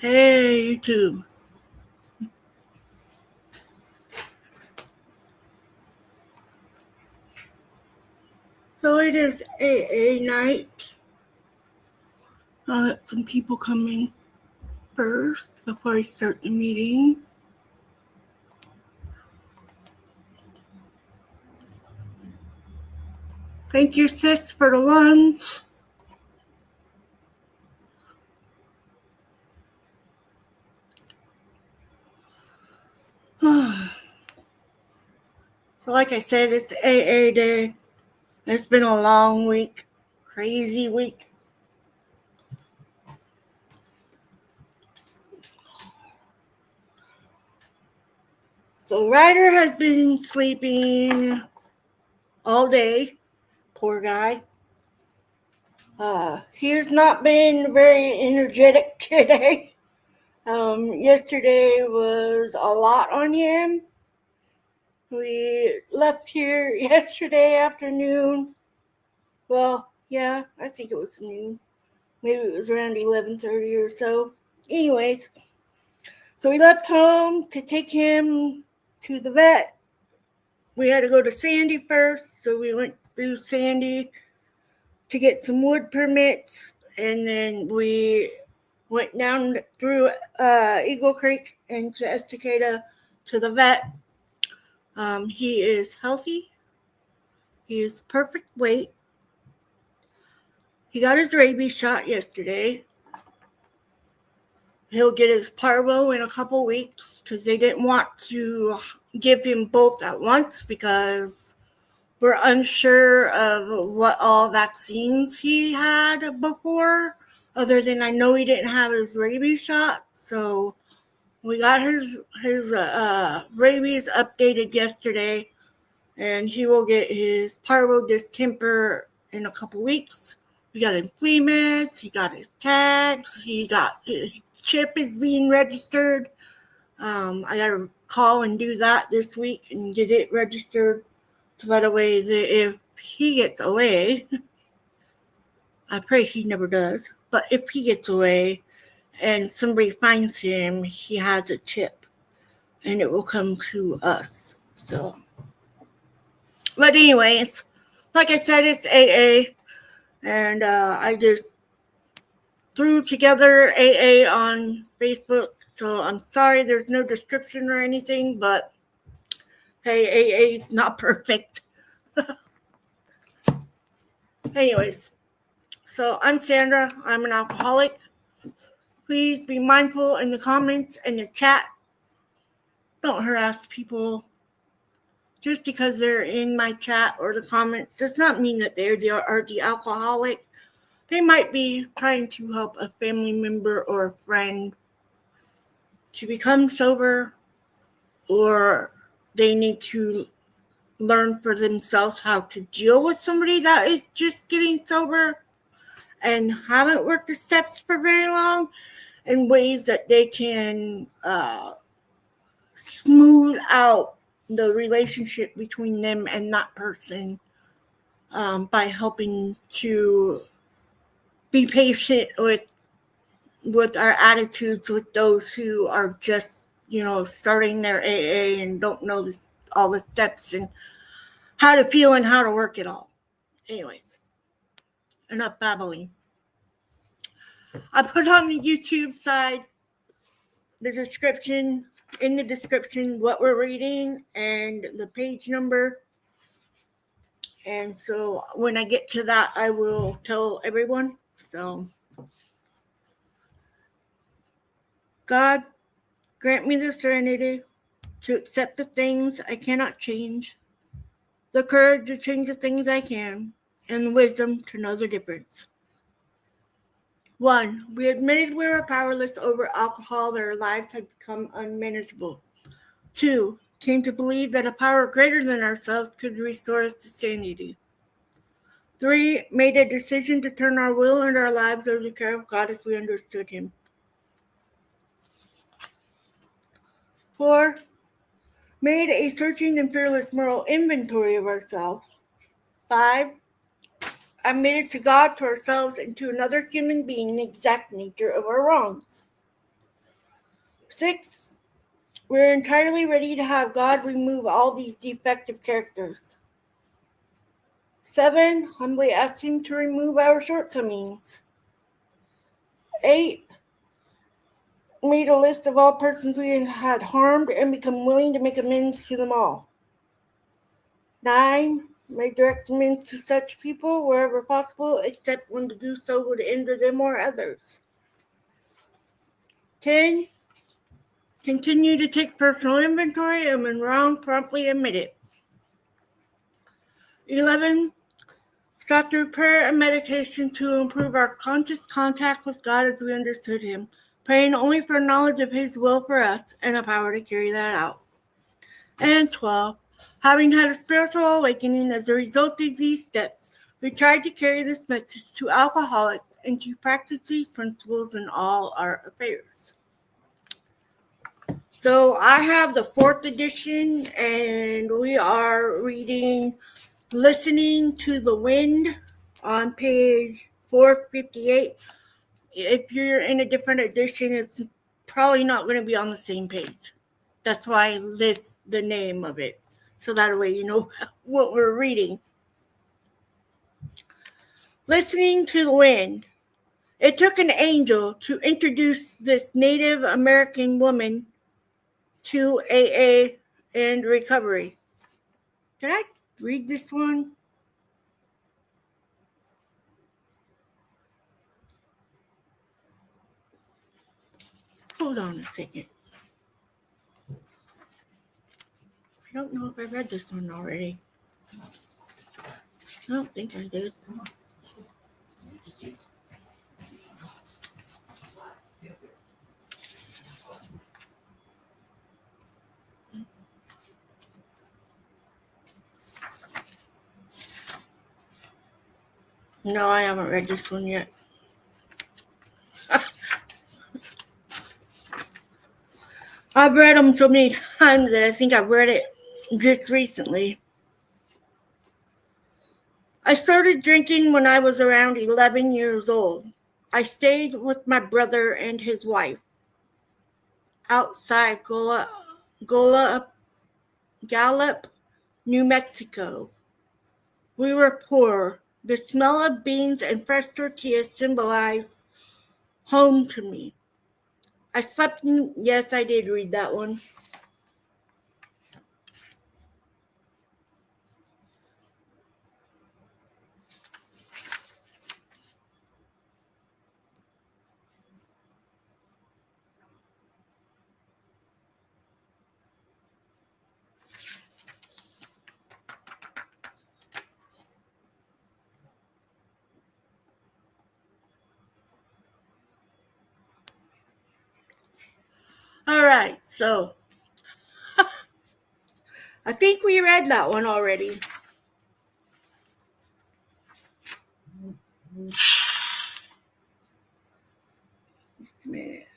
Hey, YouTube. So it is AA night. I'll let some people come in first before I start the meeting. Thank you, sis, for the lunch. So like I said, it's AA day. It's been a long week. Crazy week. So Ryder has been sleeping all day. Poor guy. He has not been very energetic today. Yesterday was a lot on him. We left here yesterday afternoon. Well, yeah, I think it was noon. Maybe it was around 11:30 or so. Anyways, so we left home to take him to the vet. We had to go to Sandy first, so we went through Sandy to get some wood permits, and then we went down through Eagle Creek and to Estacada to the vet. He is healthy. He is perfect weight. He got his rabies shot yesterday. He'll get his parvo in a couple weeks because they didn't want to give him both at once because we're unsure of what all vaccines he had before, other than I know he didn't have his rabies shot. So we got his rabies updated yesterday, and he will get his parvo distemper in a couple weeks. We got him flea meds, he got his tags, he got his chip is being registered. I gotta call and do that this week and get it registered so that way that if he gets away, I pray he never does, but if he gets away and somebody finds him, he has a chip and it will come to us. So, but anyways, like I said, it's AA, and I just threw together AA on Facebook. So I'm sorry there's no description or anything, but hey, AA is not perfect. Anyways, so I'm Sandra. I'm an alcoholic. Please be mindful in the comments and the chat. Don't harass people. Just because they're in my chat or the comments does not mean that they are the alcoholic. They might be trying to help a family member or a friend to become sober, or they need to learn for themselves how to deal with somebody that is just getting sober and haven't worked the steps for very long, in ways that they can smooth out the relationship between them and that person by helping to be patient with our attitudes with those who are just starting their AA and don't know all the steps and how to feel and how to work it all. Anyways, enough babbling. I put on the YouTube side the description what we're reading and the page number. And so when I get to that, I will tell everyone. So, God, grant me the serenity to accept the things I cannot change, the courage to change the things I can, and the wisdom to know the difference. 1. We admitted we were powerless over alcohol, that our lives had become unmanageable. 2. Came to believe that a power greater than ourselves could restore us to sanity. 3. Made a decision to turn our will and our lives over to the care of God as we understood Him. 4. Made a searching and fearless moral inventory of ourselves. 5. Admitted to God, to ourselves, and to another human being the exact nature of our wrongs. 6, we're entirely ready to have God remove all these defective characters. 7, humbly ask Him to remove our shortcomings. 8, made a list of all persons we had harmed and become willing to make amends to them all. 9, may direct amends to such people wherever possible, except when to do so would injure them or others. 10, continue to take personal inventory and when wrong, promptly admit it. 11, sought through prayer and meditation to improve our conscious contact with God as we understood Him, praying only for knowledge of His will for us and the power to carry that out. And 12, having had a spiritual awakening as a result of these steps, we tried to carry this message to alcoholics and to practice these principles in all our affairs. So I have the 4th edition, and we are reading Listening to the Wind on page 458. If you're in a different edition, it's probably not going to be on the same page. That's why I list the name of it, so that way you know what we're reading. Listening to the Wind. It took an angel to introduce this Native American woman to AA and recovery. Did I read this one? Hold on a second. I don't know if I read this one already. I don't think I did. No, I haven't read this one yet. I've read them so many times that I think I've read it just recently. I started drinking when I was around 11 years old. I stayed with my brother and his wife outside Gallup, New Mexico. We were poor. The smell of beans and fresh tortillas symbolized home to me. I slept in, yes, I did read that one. All right, so I think we read that one already. Just a minute.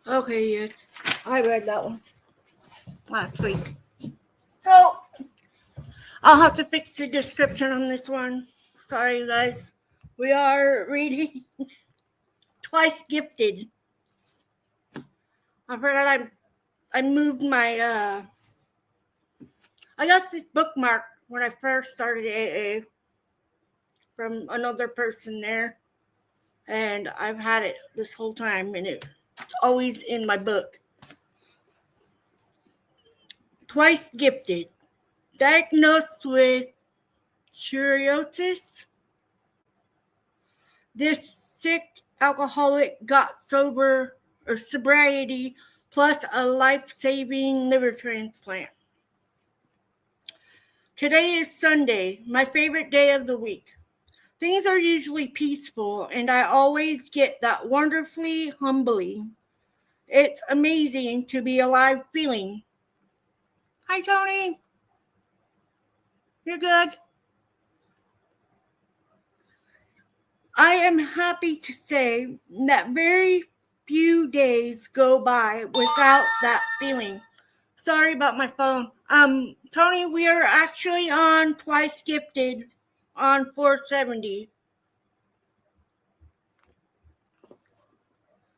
Okay, yes, I read that one last week. So I'll have to fix the description on this one. Sorry, guys. We are reading Twice Gifted. I forgot I moved my I got this bookmark when I first started AA from another person there, and I've had it this whole time, and it's always in my book. Twice Gifted. Diagnosed with cirrhosis. This sick alcoholic got sobriety plus a life-saving liver transplant. Today is Sunday, my favorite day of the week. Things are usually peaceful, and I always get that wonderfully humbling. It's amazing to be alive feeling. Hi, Tony. You're good. I am happy to say that very few days go by without that feeling. Sorry about my phone. Tony, we are actually on Twice Gifted on 470.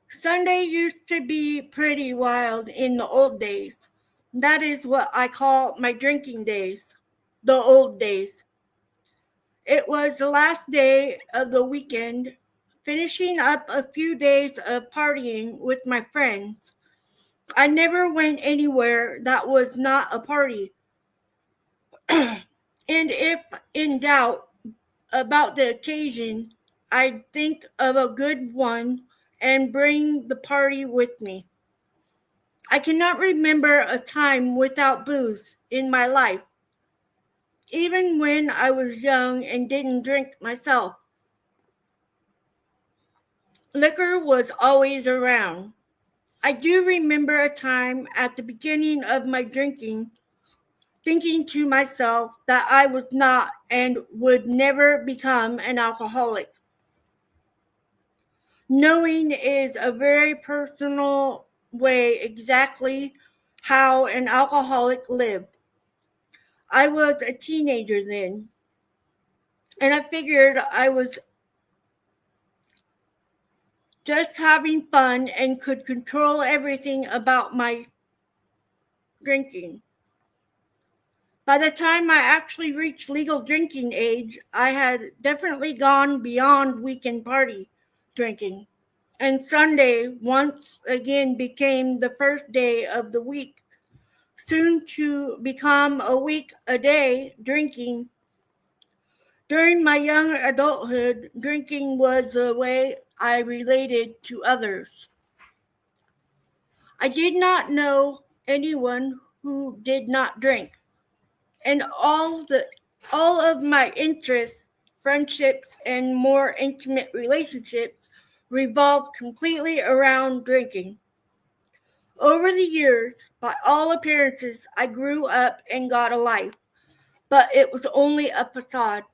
Sunday used to be pretty wild in the old days. That is what I call my drinking days. The old days. It was the last day of the weekend, finishing up a few days of partying with my friends. I never went anywhere that was not a party. And if in doubt about the occasion, I'd think of a good one and bring the party with me. I cannot remember a time without booze in my life, even when I was young and didn't drink myself. Liquor was always around. I do remember a time at the beginning of my drinking, thinking to myself that I was not and would never become an alcoholic. Knowing is a very personal way exactly how an alcoholic lived. I was a teenager then, and I figured I was just having fun and could control everything about my drinking. By the time I actually reached legal drinking age, I had definitely gone beyond weekend party drinking. And Sunday once again became the first day of the week, soon to become a week a day drinking. During my young adulthood, drinking was the way I related to others. I did not know anyone who did not drink, and all of my interests, friendships, and more intimate relationships revolved completely around drinking. Over the years, by all appearances, I grew up and got a life, but it was only a facade.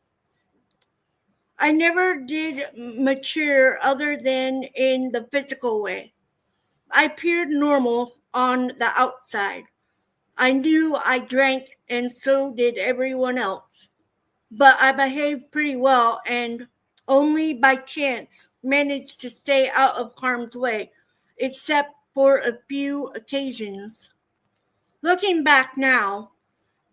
I never did mature other than in the physical way. I appeared normal on the outside. I knew I drank, and so did everyone else. But I behaved pretty well and only by chance managed to stay out of harm's way, except for a few occasions. Looking back now,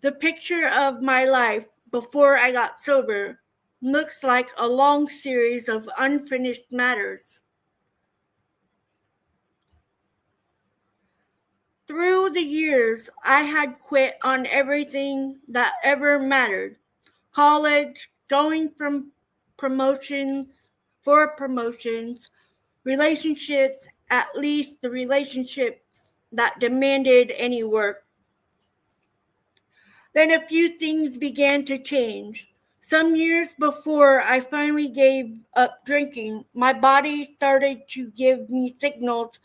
the picture of my life before I got sober looks like a long series of unfinished matters. Through the years, I had quit on everything that ever mattered. College, going from promotions for promotions, relationships, at least the relationships that demanded any work. Then a few things began to change. Some years before I finally gave up drinking, my body started to give me signals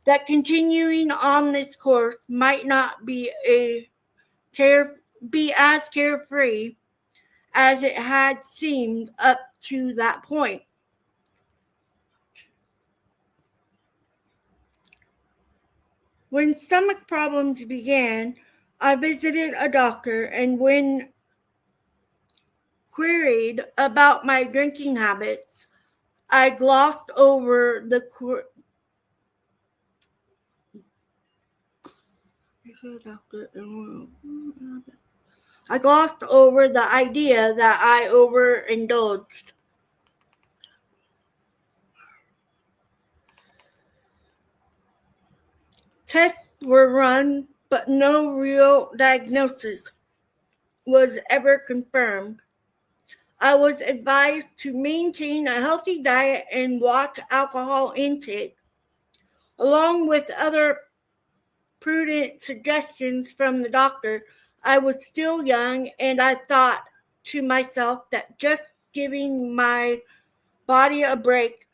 that continuing on this course might not be as carefree as it had seemed up to that point. When stomach problems began, I visited a doctor, and when queried about my drinking habits, I glossed over the idea that I overindulged. Tests were run, but no real diagnosis was ever confirmed. I was advised to maintain a healthy diet and watch alcohol intake, along with other prudent suggestions from the doctor. I was still young, and I thought to myself that just giving my body a break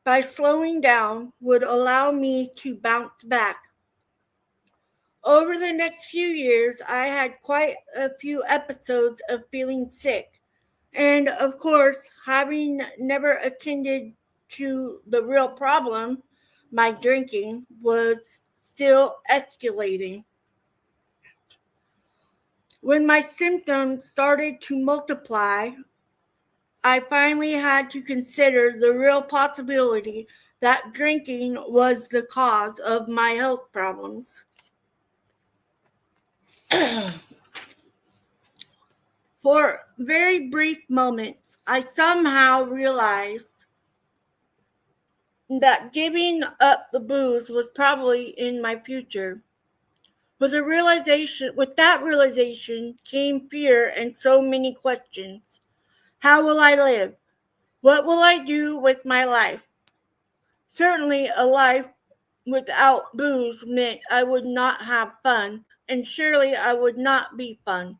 by slowing down would allow me to bounce back. Over the next few years, I had quite a few episodes of feeling sick. And of course, having never attended to the real problem, my drinking was still escalating. When my symptoms started to multiply, I finally had to consider the real possibility that drinking was the cause of my health problems. For very brief moments, I somehow realized that giving up the booze was probably in my future. With that realization came fear and so many questions. How will I live? What will I do with my life? Certainly, a life without booze meant I would not have fun, and surely I would not be fun.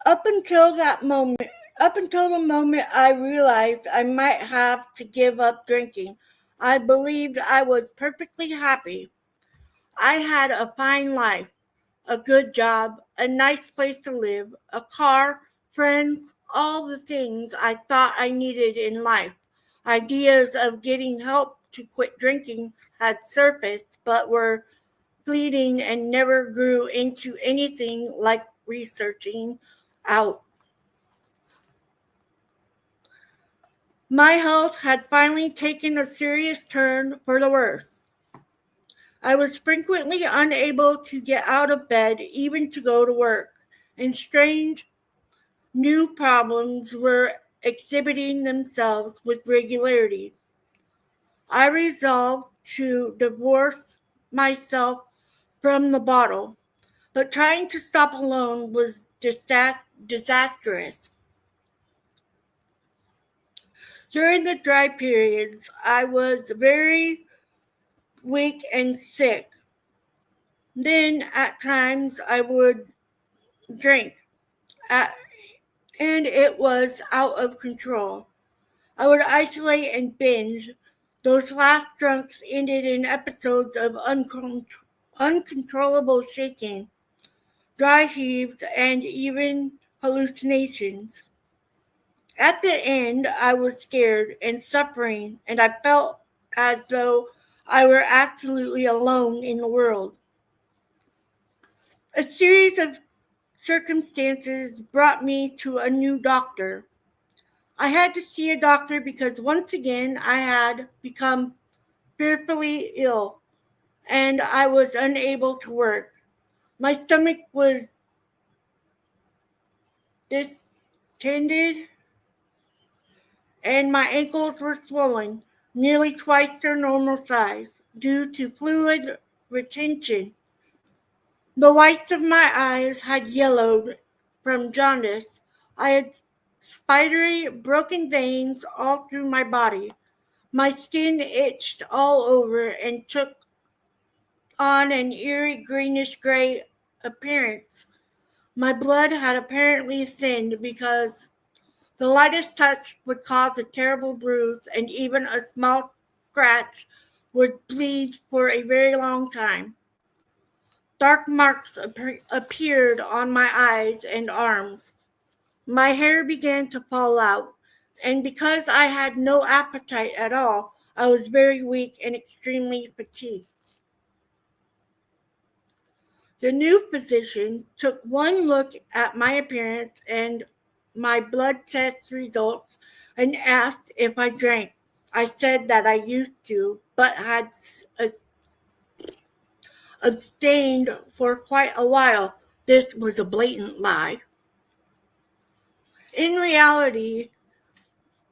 Up until that moment, Up until the moment I realized I might have to give up drinking, I believed I was perfectly happy. I had a fine life, a good job, a nice place to live, a car, friends, all the things I thought I needed in life. Ideas of getting help to quit drinking had surfaced, but were fleeting and never grew into anything like researching out. My health had finally taken a serious turn for the worse. I was frequently unable to get out of bed, even to go to work, and strange new problems were exhibiting themselves with regularity. I resolved to divorce myself from the bottle, but trying to stop alone was disastrous. During the dry periods, I was very weak and sick. Then, at times, I would drink, at, and it was out of control. I would isolate and binge. Those last drunks ended in episodes of uncontrollable shaking, dry heaves, and even hallucinations. At the end, I was scared and suffering, and I felt as though I were absolutely alone in the world. A series of circumstances brought me to a new doctor. I had to see a doctor because once again I had become fearfully ill and I was unable to work. My stomach was distended and my ankles were swollen, nearly twice their normal size, due to fluid retention. The whites of my eyes had yellowed from jaundice. I had spidery, broken veins all through my body. My skin itched all over and took on an eerie greenish gray appearance. My blood had apparently thinned because the lightest touch would cause a terrible bruise, and even a small scratch would bleed for a very long time. Dark marks appeared on my eyes and arms. My hair began to fall out, and because I had no appetite at all, I was very weak and extremely fatigued. The new physician took one look at my appearance and my blood test results and asked if I drank. I said that I used to, but had abstained for quite a while. This was a blatant lie. In reality,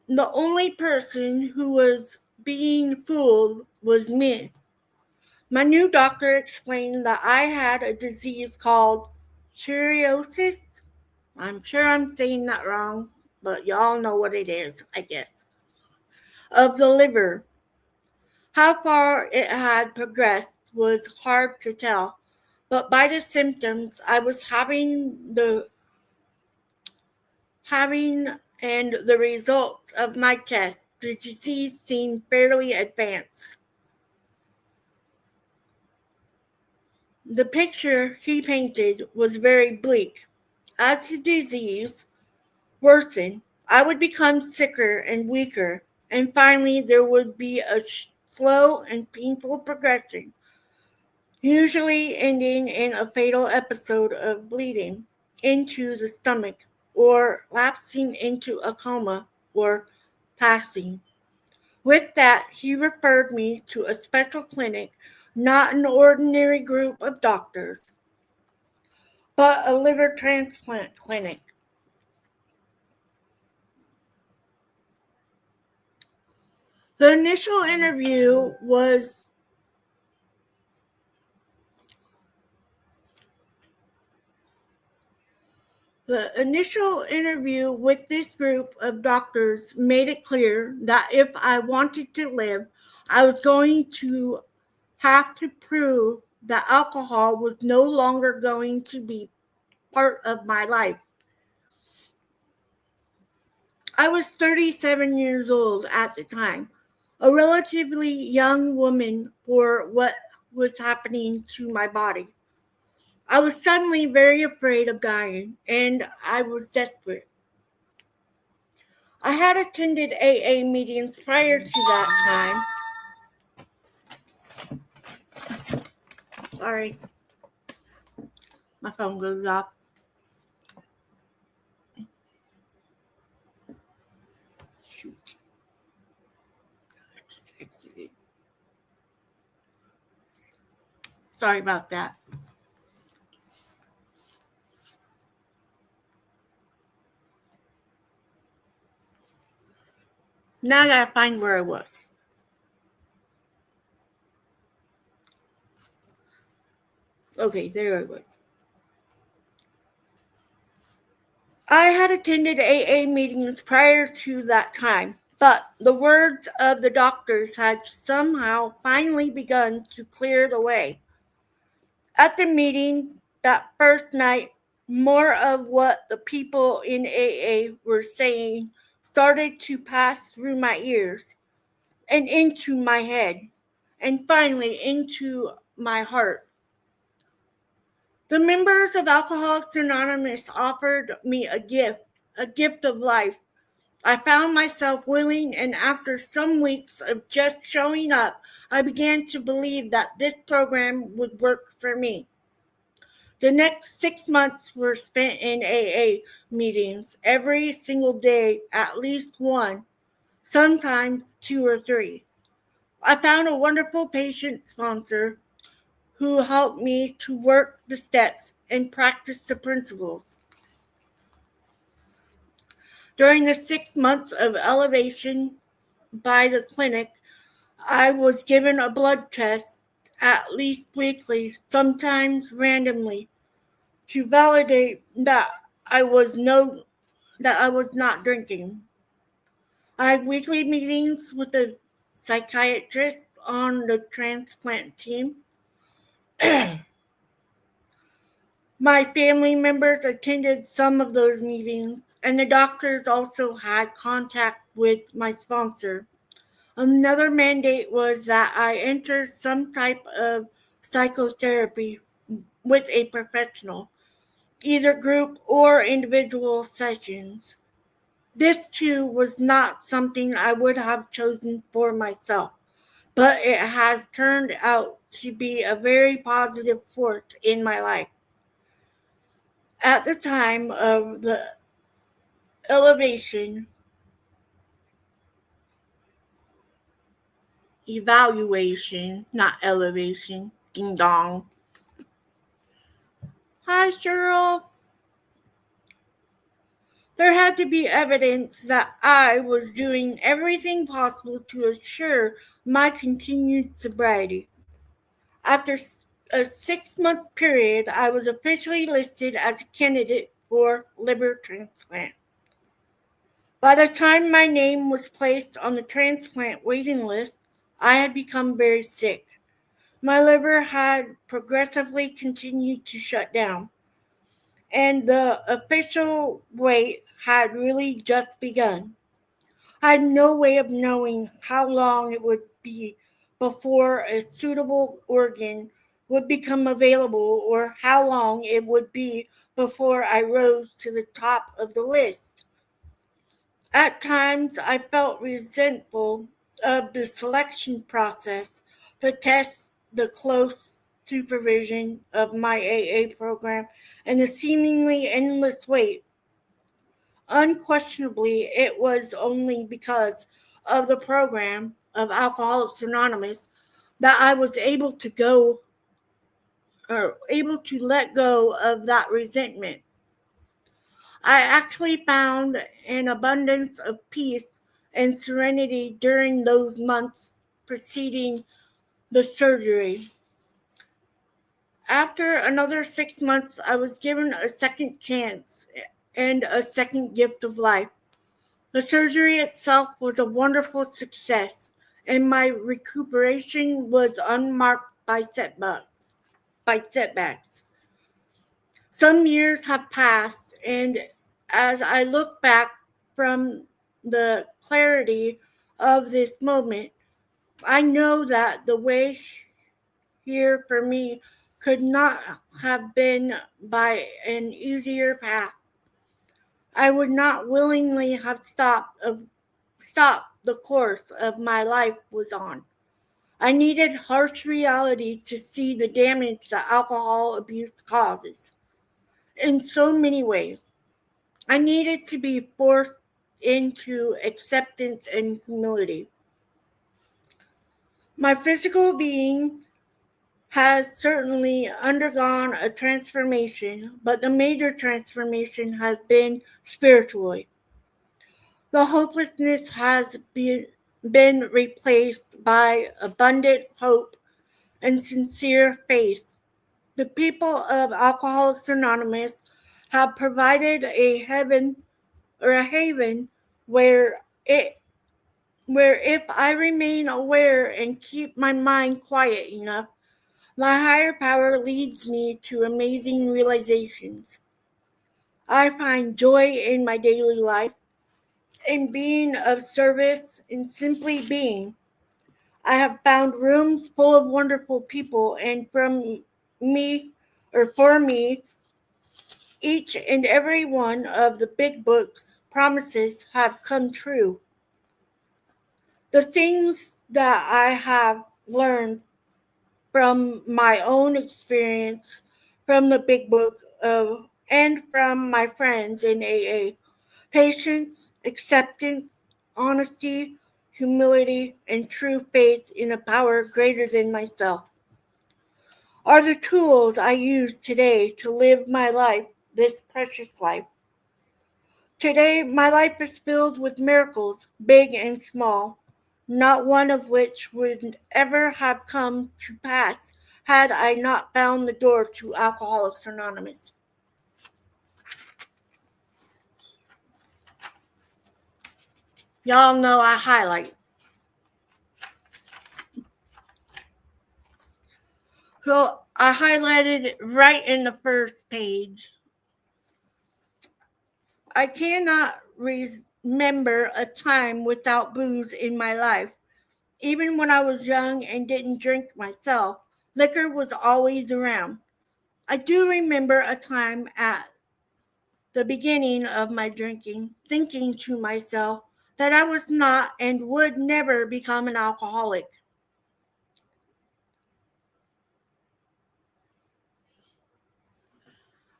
the only person who was being fooled was me. My new doctor explained that I had a disease called cirrhosis. I'm sure I'm saying that wrong, but y'all know what it is, I guess. Of the liver. How far it had progressed was hard to tell, but by the symptoms I was having and the results of my test, the disease seemed fairly advanced. The picture he painted was very bleak. As the disease worsened, I would become sicker and weaker, and finally there would be a slow and painful progression, usually ending in a fatal episode of bleeding into the stomach or lapsing into a coma or passing. With that, he referred me to a special clinic, not an ordinary group of doctors, but a liver transplant clinic. The initial interview was The initial interview with this group of doctors made it clear that if I wanted to live, I was going to have to prove that alcohol was no longer going to be part of my life. I was 37 years old at the time, a relatively young woman for what was happening to my body. I was suddenly very afraid of dying, and I was desperate. I had attended AA meetings prior to that time. Sorry, my phone goes off. Shoot. I just exited. Sorry about that. Now I gotta find where I was. Okay, there I was. I had attended AA meetings prior to that time, but the words of the doctors had somehow finally begun to clear the way. At the meeting that first night, more of what the people in AA were saying started to pass through my ears and into my head, and finally into my heart. The members of Alcoholics Anonymous offered me a gift of life. I found myself willing, and after some weeks of just showing up, I began to believe that this program would work for me. The next 6 months were spent in AA meetings every single day, at least one, sometimes two or three. I found a wonderful patient sponsor who helped me to work the steps and practice the principles. During the 6 months of elevation by the clinic, I was given a blood test at least weekly, sometimes randomly, to validate that I was not drinking. I had weekly meetings with a psychiatrist on the transplant team. My family members attended some of those meetings, and the doctors also had contact with my sponsor. Another mandate was that I enter some type of psychotherapy with a professional, either group or individual sessions. This too was not something I would have chosen for myself, but it has turned out to be a very positive force in my life. At the time of the evaluation, not elevation, ding dong. Hi, Cheryl. There had to be evidence that I was doing everything possible to assure my continued sobriety. After a 6-month period, I was officially listed as a candidate for liver transplant. By the time my name was placed on the transplant waiting list, I had become very sick. My liver had progressively continued to shut down, and the official wait had really just begun. I had no way of knowing how long it would be before a suitable organ would become available or how long it would be before I rose to the top of the list. At times, I felt resentful of the selection process, the tests, the close supervision of my AA program, and the seemingly endless wait. Unquestionably, it was only because of the program of Alcoholics Anonymous that I was able to let go of that resentment. I actually found an abundance of peace and serenity during those months preceding the surgery. After another 6 months, I was given a second chance and a second gift of life. The surgery itself was a wonderful success, and my recuperation was unmarked by setbacks. Some years have passed, and as I look back from the clarity of this moment, I know that the way here for me could not have been by an easier path. I would not willingly have stopped the course of my life was on. I needed harsh reality to see the damage that alcohol abuse causes. In so many ways, I needed to be forced into acceptance and humility. My physical being has certainly undergone a transformation, but the major transformation has been spiritually. The hopelessness has been replaced by abundant hope and sincere faith. The people of Alcoholics Anonymous have provided a heaven or a haven where if I remain aware and keep my mind quiet enough, my higher power leads me to amazing realizations. I find joy in my daily life, in being of service, in simply being. I have found rooms full of wonderful people, and for me, each and every one of the big book's promises have come true. The things that I have learned from my own experience, from the big book and from my friends in AA, patience, acceptance, honesty, humility, and true faith in a power greater than myself are the tools I use today to live my life, this precious life. Today, my life is filled with miracles, big and small, not one of which would ever have come to pass had I not found the door to Alcoholics Anonymous. Y'all know I highlight. So I highlighted right in the first page. I cannot remember a time without booze in my life. Even when I was young and didn't drink myself, liquor was always around. I do remember a time at the beginning of my drinking, thinking to myself that I was not and would never become an alcoholic.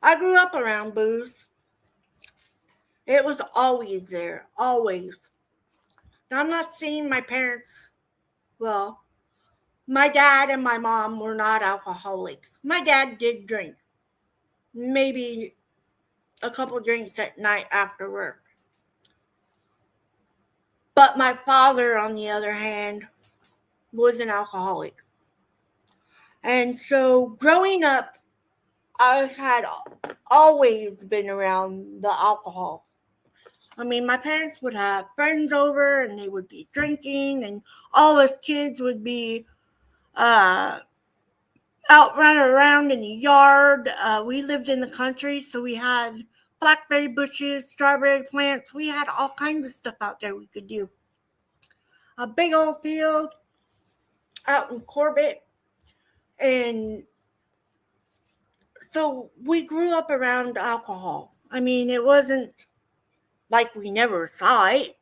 I grew up around booze. It was always there, always. Now, I'm not saying my parents, well, my dad and my mom were not alcoholics. My dad did drink, maybe a couple drinks at night after work. But my father, on the other hand, was an alcoholic. And so growing up, I had always been around the alcohol. I mean, my parents would have friends over and they would be drinking, and all us kids would be uh, out running around in the yard. We lived in the country, so we had blackberry bushes, strawberry plants. We had all kinds of stuff out there we could do. A big old field out in Corbett. And so we grew up around alcohol. I mean, it wasn't like we never saw it.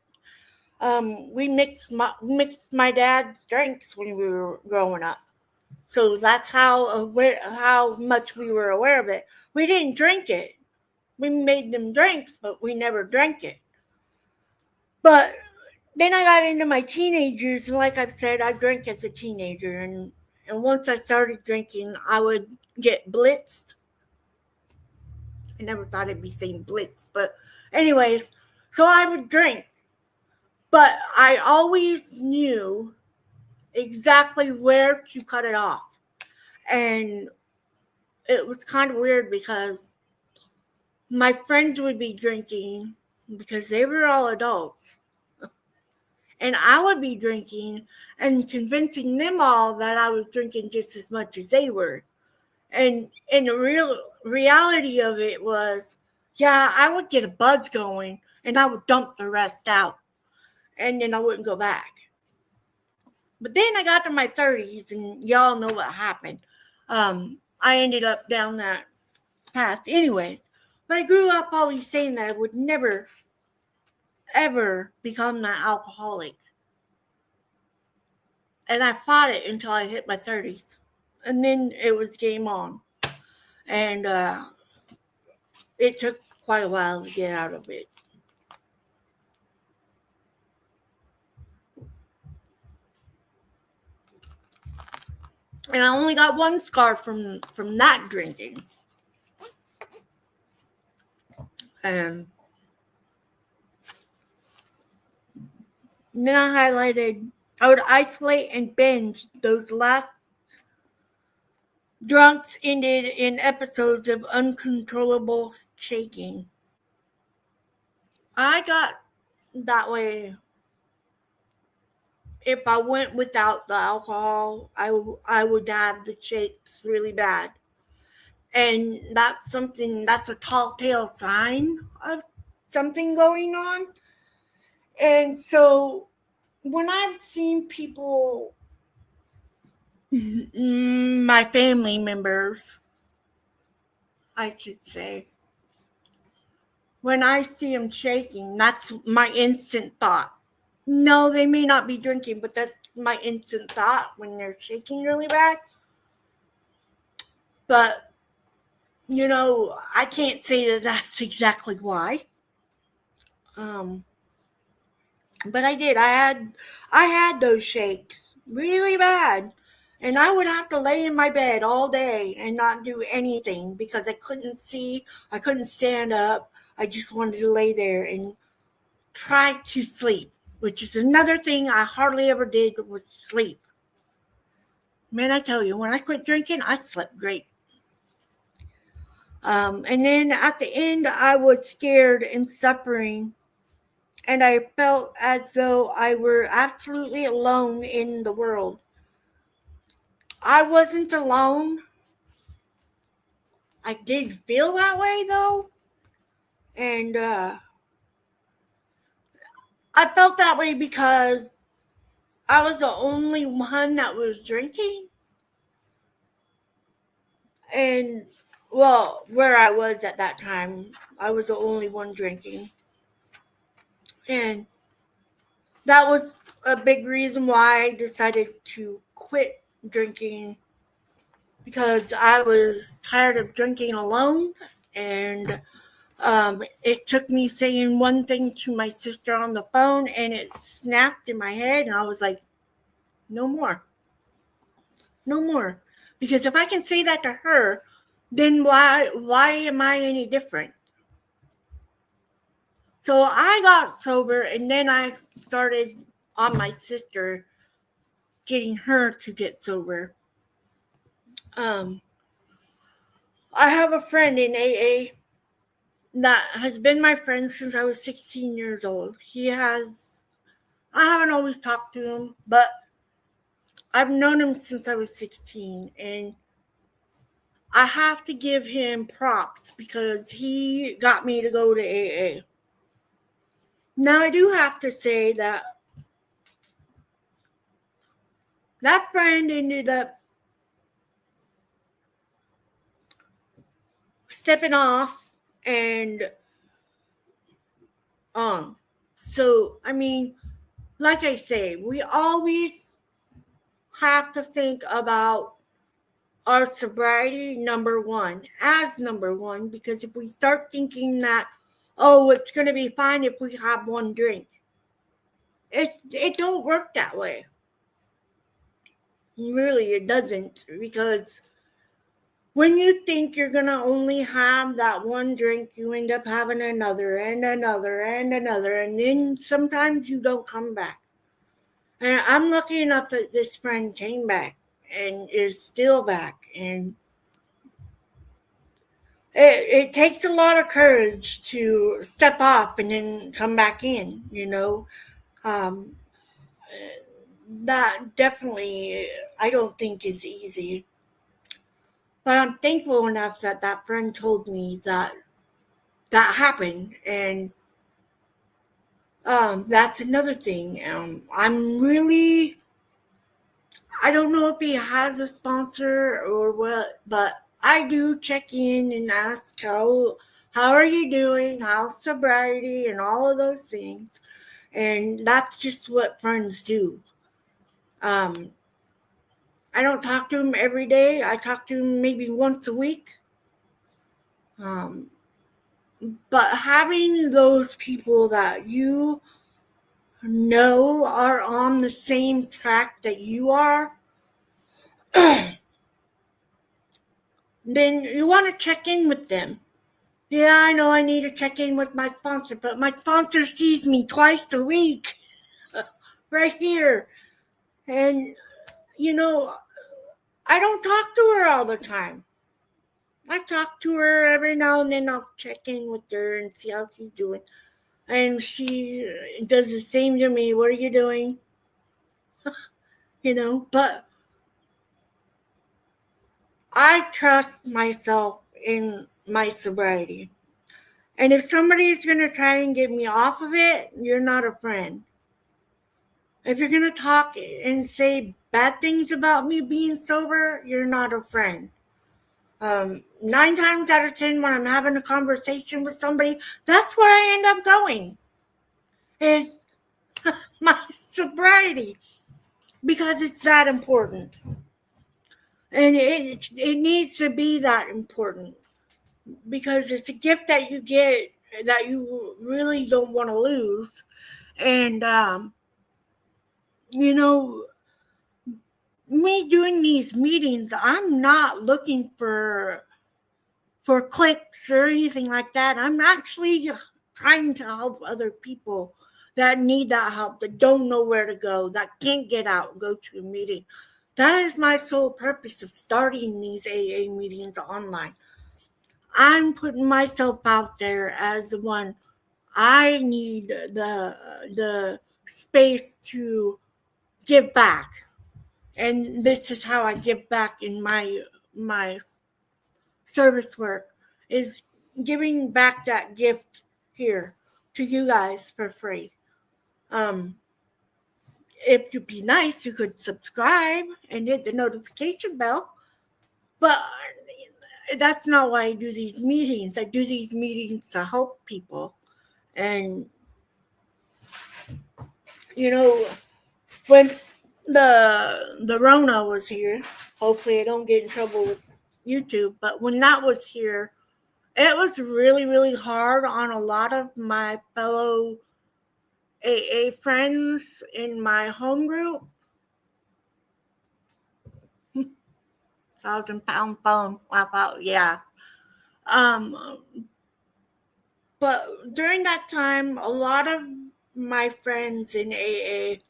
We mixed my dad's drinks when we were growing up. So that's how much we were aware of it. We didn't drink it. We made them drinks, but we never drank it. But then I got into my teenage years, and like I said, I drank as a teenager, and once I started drinking, I would get blitzed. I never thought I'd be saying blitz, but anyways, so I would drink. But I always knew exactly where to cut it off. And it was kind of weird because my friends would be drinking because they were all adults. And I would be drinking and convincing them all that I was drinking just as much as they were. And the real reality of it was, yeah, I would get a buzz going and I would dump the rest out. And then I wouldn't go back. But then I got to my 30s and y'all know what happened. I ended up down that path anyways. But I grew up always saying that I would never, ever become that alcoholic. And I fought it until I hit my 30s. And then it was game on. And it took quite a while to get out of it. And I only got one scar from that drinking. And then I would isolate and binge. Those last drunks ended in episodes of uncontrollable shaking. I got that way. If I went without the alcohol, I would have the shakes really bad. And that's a tall tale sign of something going on. And so when I've seen people, my family members, I should say, when I see them shaking, that's my instant thought. No, they may not be drinking, but that's my instant thought when they're shaking really bad. But, I can't say that that's exactly why. But I did. I had those shakes really bad. And I would have to lay in my bed all day and not do anything because I couldn't see. I couldn't stand up. I just wanted to lay there and try to sleep, which is another thing I hardly ever did was sleep. Man, I tell you, when I quit drinking, I slept great. And then at the end, I was scared and suffering. And I felt as though I were absolutely alone in the world. I wasn't alone. I did feel that way, though. And I felt that way because I was the only one that was drinking. And, well, where I was at that time, I was the only one drinking. And that was a big reason why I decided to quit drinking, because I was tired of drinking alone. And it took me saying one thing to my sister on the phone, and it snapped in my head, and I was like, no more. No more. Because if I can say that to her, then why am I any different? So I got sober, and then I started on my sister, getting her to get sober. I have a friend in AA that has been my friend since I was 16 years old. I haven't always talked to him, but I've known him since I was 16, and I have to give him props because he got me to go to AA. Now, I do have to say that that friend ended up stepping off and on. So, I mean, like I say, we always have to think about our sobriety as number one, because if we start thinking that, oh, it's going to be fine if we have one drink, it don't work that way. Really, it doesn't, because when you think you're going to only have that one drink, you end up having another and another and another, and then sometimes you don't come back. And I'm lucky enough that this friend came back and is still back. And it takes a lot of courage to step off and then come back in, you know. Um, that definitely, I don't think is easy. But I'm thankful enough that that friend told me that that happened. And that's another thing. I don't know if he has a sponsor or what, but I do check in and ask how are you doing, how's sobriety, and all of those things. And that's just what friends do. Um, I don't talk to him every day. I talk to him maybe once a week. Um, but having those people that you know are on the same track that you are, then you want to check in with them. Yeah, I know I need to check in with my sponsor, but my sponsor sees me twice a week right here. And, you know, I don't talk to her all the time. I talk to her every now and then. I'll check in with her and see how she's doing. And she does the same to me. What are you doing? But I trust myself in my sobriety. And if somebody is going to try and get me off of it, you're not a friend. If you're going to talk and say bad things about me being sober, you're not a friend. 9 times out of 10, when I'm having a conversation with somebody, that's where I end up going, is my sobriety, because it's that important. And it needs to be that important, because it's a gift that you get that you really don't want to lose. And, you know, me doing these meetings, I'm not looking for clicks or anything like that. I'm actually trying to help other people that need that help, that don't know where to go, that can't get out and go to a meeting. That is my sole purpose of starting these AA meetings online. I'm putting myself out there as the one. I need the space to give back. And this is how I give back in my service work, is giving back that gift here to you guys for free. If you'd be nice, you could subscribe and hit the notification bell. But that's not why I do these meetings. I do these meetings to help people. And, when the Rona was here, hopefully I don't get in trouble with YouTube, but when that was here, it was really, really hard on a lot of my fellow AA friends in my home group. 1,000-pound phone, flap out, yeah. But during that time, a lot of my friends in AA,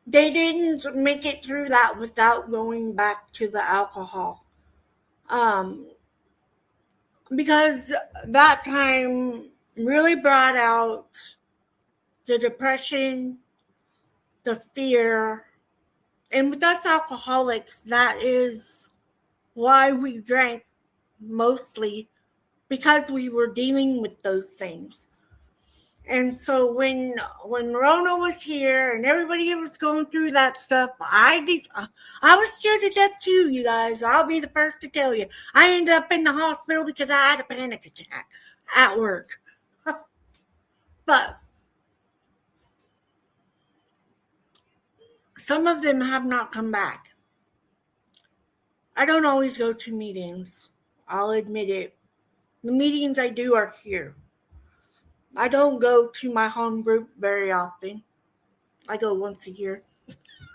they didn't make it through that without going back to the alcohol. Because that time really brought out the depression, the fear. And with us alcoholics, that is why we drank mostly because we were dealing with those things. And so when Rona was here and everybody was going through that stuff, I was scared to death too, you guys. I'll be the first to tell you. I ended up in the hospital because I had a panic attack at work. But some of them have not come back. I don't always go to meetings. I'll admit it. The meetings I do are here. I don't go to my home group very often. I go once a year.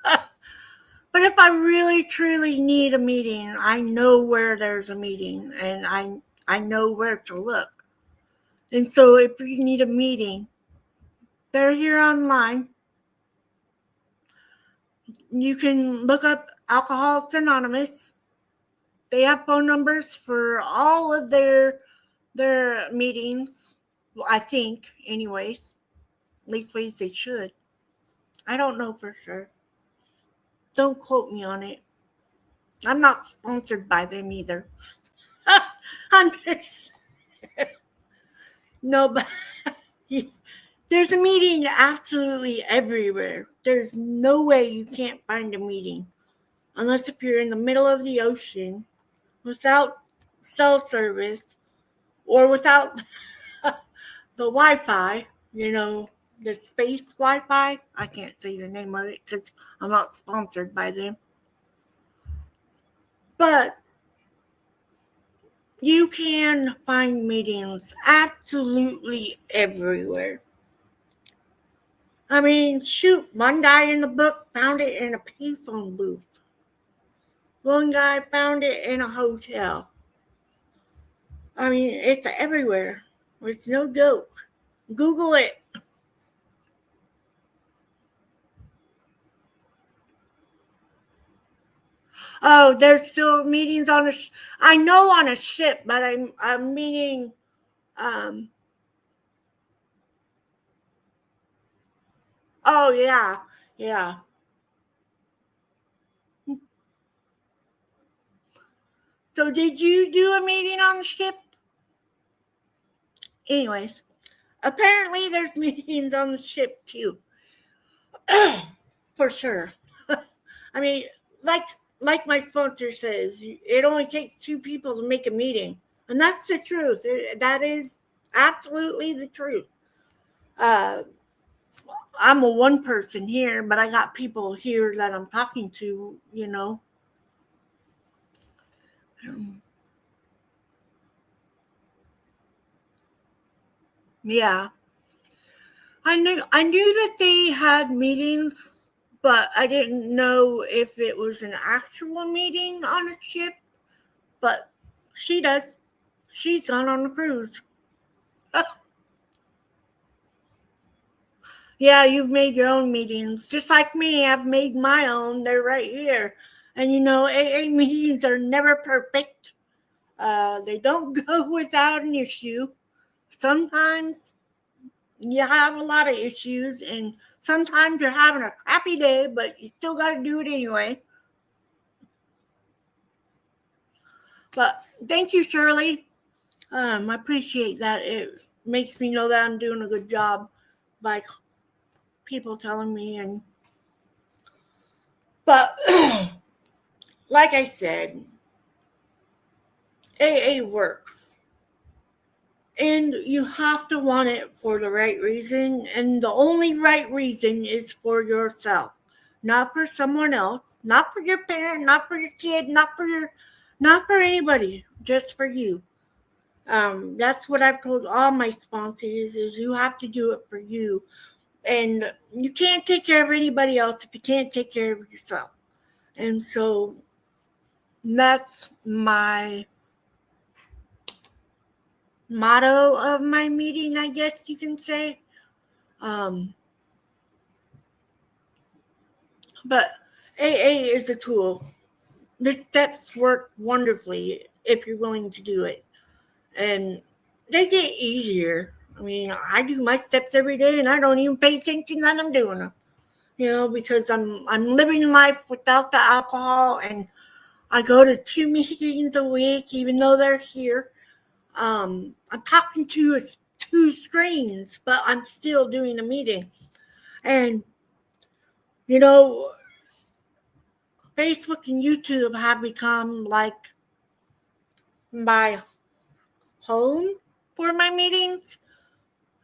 But if I really truly need a meeting, I know where there's a meeting and I know where to look. And so if you need a meeting, they're here online. You can look up Alcoholics Anonymous. They have phone numbers for all of their meetings. Well, I think, anyways. At least ways they should. I don't know for sure. Don't quote me on it. I'm not sponsored by them either. I'm just no, but there's a meeting absolutely everywhere. There's no way you can't find a meeting unless if you're in the middle of the ocean without cell service or without the Wi-Fi, the space Wi-Fi. I can't say the name of it because I'm not sponsored by them. But you can find meetings absolutely everywhere. I mean, shoot, one guy in the book found it in a payphone booth. One guy found it in a hotel. I mean, it's everywhere. It's no joke. Google it. Oh, there's still meetings on I know on a ship, but I'm meaning oh yeah. Yeah. So did you do a meeting on the ship? Anyways, apparently there's meetings on the ship too. For sure. I mean, like my sponsor says, it only takes two people to make a meeting, and that's the truth. That is absolutely the truth. I'm a one person here, but I got people here that I'm talking to. Yeah, I knew that they had meetings, but I didn't know if it was an actual meeting on a ship. But she does. She's gone on a cruise. Yeah, you've made your own meetings. Just like me, I've made my own. They're right here. And AA meetings are never perfect. They don't go without an issue. Sometimes you have a lot of issues, and sometimes you're having a crappy day, but you still got to do it anyway. But thank you, Shirley. I appreciate that. It makes me know that I'm doing a good job by people telling me. But like I said, AA works. And you have to want it for the right reason. And the only right reason is for yourself, not for someone else, not for your parent, not for your kid, not for anybody, just for you. That's what I've told all my sponsors is you have to do it for you. And you can't take care of anybody else if you can't take care of yourself. And so that's my motto of my meeting, I guess you can say. But AA is a tool. The steps work wonderfully if you're willing to do it. And they get easier. I mean, I do my steps every day and I don't even pay attention that I'm doing them. Because I'm living life without the alcohol, and I go to 2 meetings a week, even though they're here. I'm talking to 2 screens, but I'm still doing a meeting. And, you know, Facebook and YouTube have become like my home for my meetings.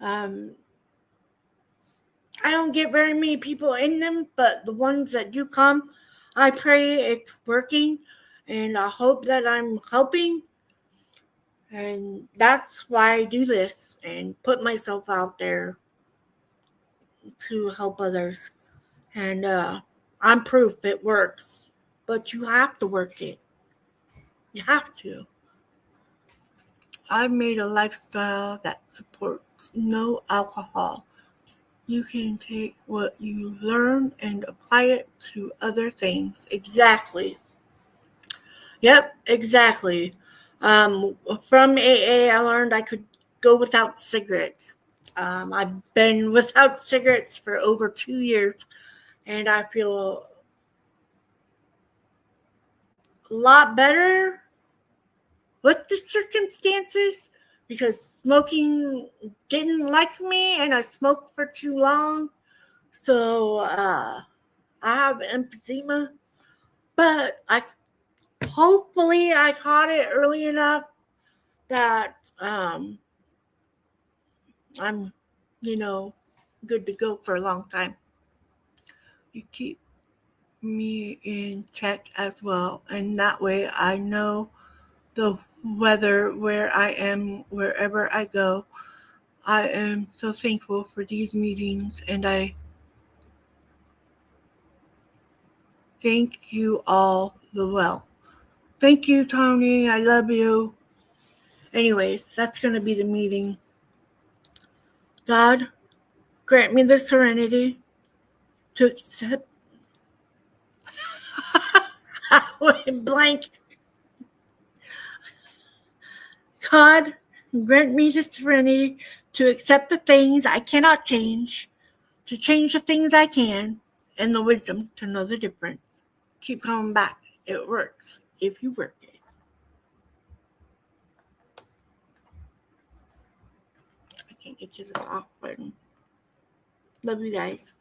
I don't get very many people in them, but the ones that do come, I pray it's working, and I hope that I'm helping. And that's why I do this and put myself out there to help others. And I'm proof it works, but you have to work it. You have to. I've made a lifestyle that supports no alcohol. You can take what you learn and apply it to other things. Exactly. Yep, exactly. From AA, I learned I could go without cigarettes. I've been without cigarettes for over 2 years, and I feel a lot better with the circumstances because smoking didn't like me, and I smoked for too long. So I have emphysema, but I hopefully I caught it early enough that I'm, good to go for a long time. You keep me in check as well, and that way I know the weather where I am wherever I go. I am so thankful for these meetings, and I thank you all the well. Thank you, Tony. I love you. Anyways, that's going to be the meeting. God, grant me the serenity to accept. I went blank. God, grant me the serenity to accept the things I cannot change, to change the things I can, and the wisdom to know the difference. Keep coming back. It works if you work it. I can't get to the off button. Love you guys.